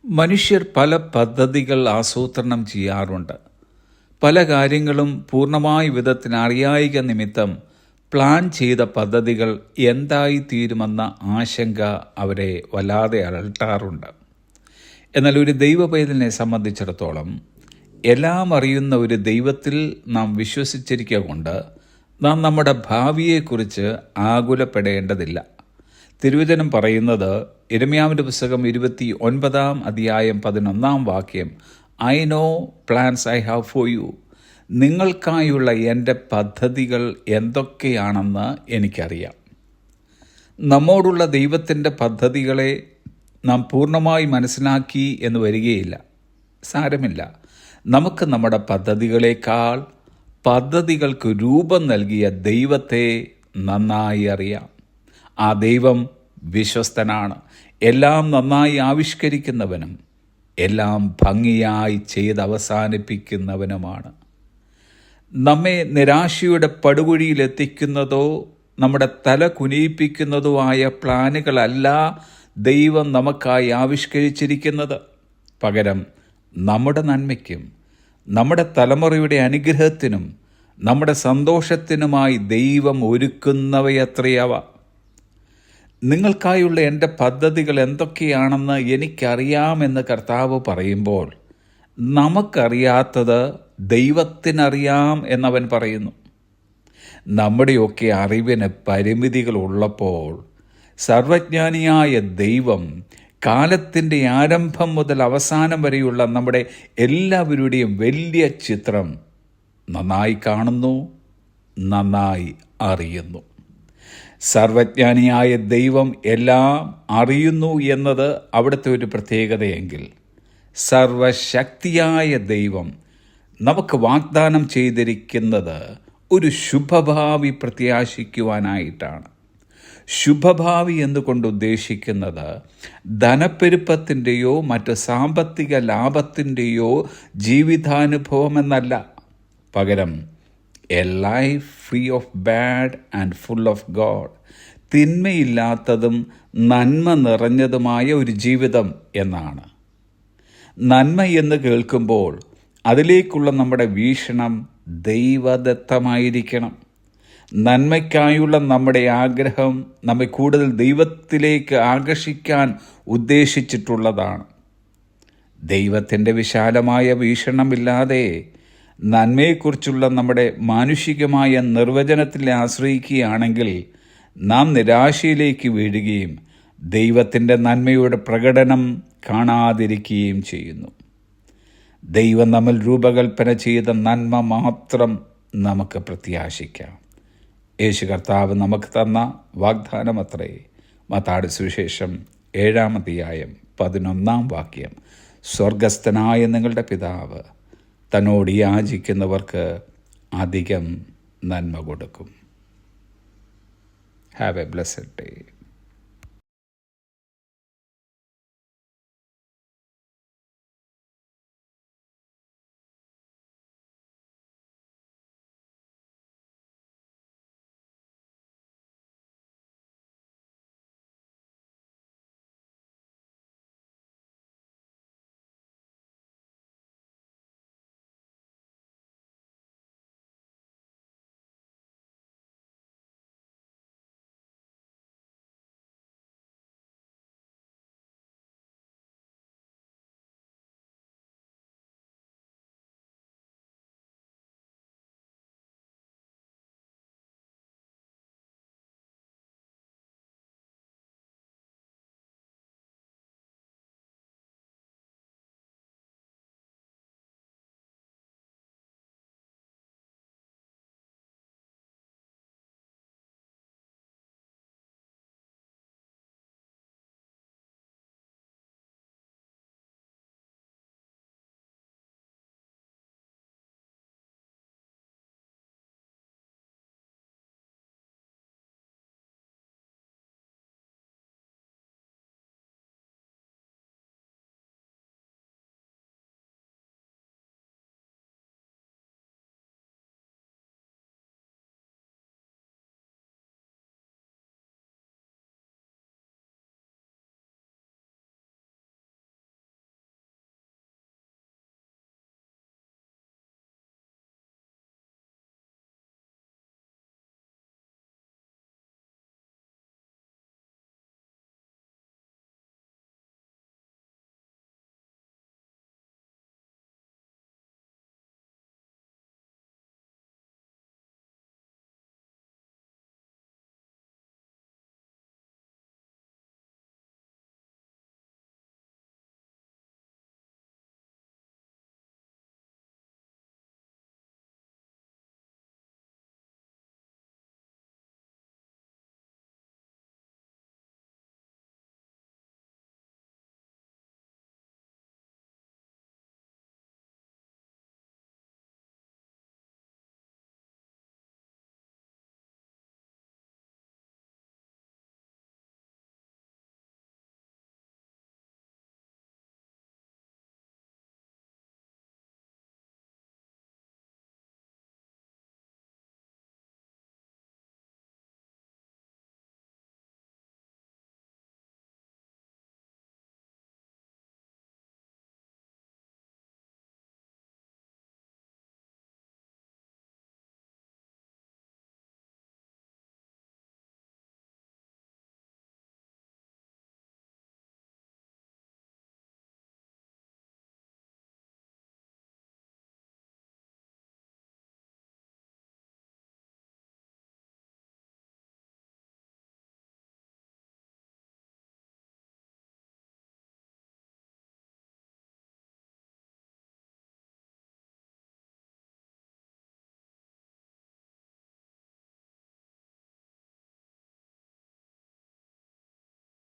മനുഷ്യർ പല പദ്ധതികൾ ആസൂത്രണം ചെയ്യാറുണ്ട്. പല കാര്യങ്ങളും പൂർണ്ണമായ വിധത്തിന് അറിയായിക നിമിത്തം പ്ലാൻ ചെയ്ത പദ്ധതികൾ എന്തായിത്തീരുമെന്ന ആശങ്ക അവരെ വല്ലാതെ അലട്ടാറുണ്ട്. എന്നാൽ ഒരു ദൈവപൈതലിനെ സംബന്ധിച്ചിടത്തോളം എല്ലാം അറിയുന്ന ഒരു ദൈവത്തിൽ നാം വിശ്വസിച്ചിരിക്കുക കൊണ്ട് നാം നമ്മുടെ ഭാവിയെക്കുറിച്ച് ആകുലപ്പെടേണ്ടതില്ല. തിരുവചനം പറയുന്നത് യിരെമ്യാവിൻ്റെ പുസ്തകം 29 അധ്യായം 11 I know plans I have for you. നിങ്ങൾക്കായുള്ള എൻ്റെ പദ്ധതികൾ എന്തൊക്കെയാണെന്ന് എനിക്കറിയാം. നമ്മോടുള്ള ദൈവത്തിൻ്റെ പദ്ധതികളെ നാം പൂർണ്ണമായി മനസ്സിലാക്കി എന്ന് വരികയില്ല. സാരമില്ല, നമുക്ക് നമ്മുടെ പദ്ധതികളെക്കാൾ പദ്ധതികൾക്ക് രൂപം നൽകിയ ദൈവത്തെ നന്നായി അറിയാം. ആ ദൈവം വിശ്വസ്തനാണ്, എല്ലാം നന്നായി ആവിഷ്കരിക്കുന്നവനും എല്ലാം ഭംഗിയായി ചെയ്ത് അവസാനിപ്പിക്കുന്നവനുമാണ്. നമ്മെ നിരാശയുടെ പടുകുഴിയിലെത്തിക്കുന്നതോ നമ്മുടെ തല കുനിയിപ്പിക്കുന്നതോ ആയ പ്ലാനുകളല്ല ദൈവം നമുക്കായി ആവിഷ്കരിച്ചിരിക്കുന്നത്. പകരം നമ്മുടെ നന്മയ്ക്കും നമ്മുടെ തലമുറയുടെ അനുഗ്രഹത്തിനും നമ്മുടെ സന്തോഷത്തിനുമായി ദൈവം ഒരുക്കുന്നവയത്രയവ. നിങ്ങൾക്കായുള്ള എൻ്റെ പദ്ധതികൾ എന്തൊക്കെയാണെന്ന് എനിക്കറിയാമെന്ന് കർത്താവ് പറയുമ്പോൾ നമുക്കറിയാത്തത് ദൈവത്തിനറിയാം എന്നവൻ പറയുന്നു. നമ്മുടെയൊക്കെ അറിവിന് പരിമിതികളുള്ളപ്പോൾ സർവജ്ഞാനിയായ ദൈവം കാലത്തിൻ്റെ ആരംഭം മുതൽ അവസാനം വരെയുള്ള നമ്മുടെ എല്ലാവരുടെയും വലിയ ചിത്രം നന്നായി കാണുന്നു, നന്നായി അറിയുന്നു. സർവജ്ഞാനിയായ ദൈവം എല്ലാം അറിയുന്നു എന്നത് അവിടുത്തെ ഒരു പ്രത്യേകതയെങ്കിൽ, സർവശക്തിയായ ദൈവം നമുക്ക് വാഗ്ദാനം ചെയ്തിരിക്കുന്നത് ഒരു ശുഭഭാവി പ്രത്യാശിക്കുവാനായിട്ടാണ്. ശുഭഭാവി എന്നുകൊണ്ട് ഉദ്ദേശിക്കുന്നത് ധനപ്പെരുപ്പത്തിൻ്റെയോ മറ്റ് സാമ്പത്തിക ലാഭത്തിൻ്റെയോ ജീവിതാനുഭവം എന്നല്ല. പകരം a life free of bad and full of God. തിന്മയില്ലാത്തതും നന്മ നിറഞ്ഞതുമായ ഒരു ജീവിതം എന്നാണ്. നന്മ എന്ന് കേൾക്കുമ്പോൾ അതിലേക്കുള്ള നമ്മുടെ വീക്ഷണം ദൈവദത്തമായിരിക്കണം. നന്മയ്ക്കായുള്ള നമ്മുടെ ആഗ്രഹം നമ്മെ കൂടുതൽ ദൈവത്തിലേക്ക് ആകർഷിക്കാൻ ഉദ്ദേശിച്ചിട്ടുള്ളതാണ്. ദൈവത്തിൻ്റെ വിശാലമായ വീക്ഷണമില്ലാതെ നന്മയെക്കുറിച്ചുള്ള നമ്മുടെ മാനുഷികമായ നിർവചനത്തിൽ ആശ്രയിക്കുകയാണെങ്കിൽ നാം നിരാശയിലേക്ക് വീഴുകയും ദൈവത്തിൻ്റെ നന്മയുടെ പ്രകടനം കാണാതിരിക്കുകയും ചെയ്യുന്നു. ദൈവം നമ്മൾ രൂപകൽപ്പന ചെയ്ത നന്മ മാത്രം നമുക്ക് പ്രത്യാശിക്കാം. യേശു കർത്താവ് നമുക്ക് തന്ന വാഗ്ദാനമത്രേ. മത്തായിയുടെ സുവിശേഷം 7 അധ്യായം 11 സ്വർഗസ്ഥനായ നിങ്ങളുടെ പിതാവ് തന്നോട് യാചിക്കുന്നവർക്ക് അധികം നന്മ കൊടുക്കും. Have A blessed day.